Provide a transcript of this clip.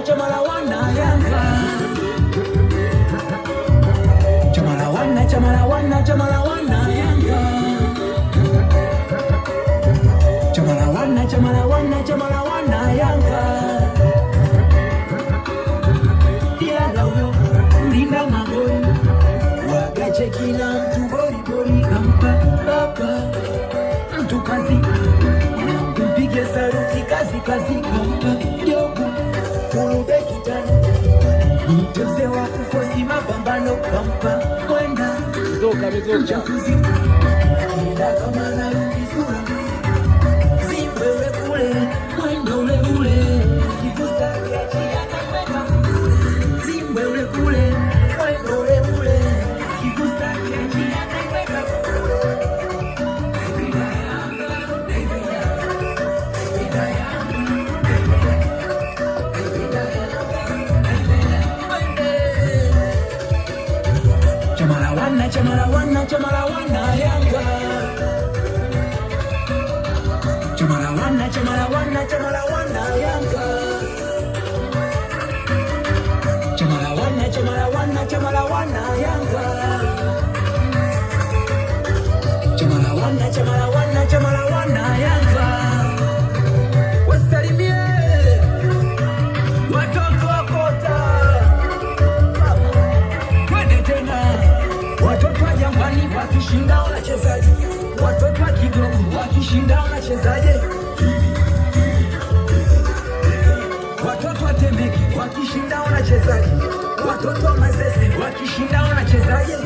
chama la wana Yanga. Chama la wana, chama la wana, chama la wana Yanga. Chama la wana, chama la wana, chama la wana Yanga. Yanga huyo mlinda magoli, wagache kila mtu goli goli kampa baba. Mtu kazi, mpige saruti kazi kazi kampa jogo. Kurube kitani, mtose wa kufosi mapambano kampa kwenda. Mchafuzi, kila kama na ukisura Simba ule kule, mwendo ule ule Kikusa kiachia kakweka kule Simba ule kule, mwendo ule ule Kikusa kiachia kakweka kule. Chama la wana, chama la wana, chama la wana Yanga. Chama la wana, chama la wana, chama la wana Yanga. Chama la wana, chama la wana, chama la wana Yanga. Chama la wana, chama la wana, chama la wana Yanga. Wasalimie watoto wa Kota, twende tena. Watoto wa Jangwani wakishinda wanachezaje? Watoto wa Kigongo wakishinda wanachezaje? Watoto wa Temeke wakishinda wanachezaje? Watoto wa Mazese wakishinda wanachezaje?